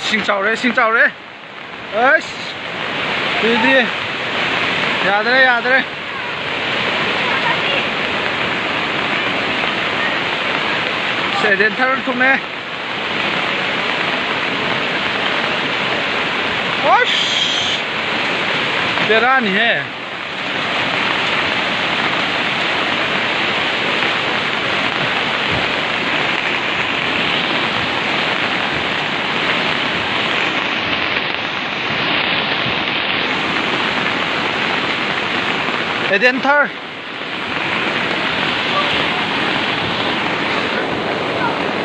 xin chào đấy, xin chào đấy. Ấy, đi đi. Dạ đây, dạ đây. Sẽ đến thăm không nè. Ôi, beran he. Edentar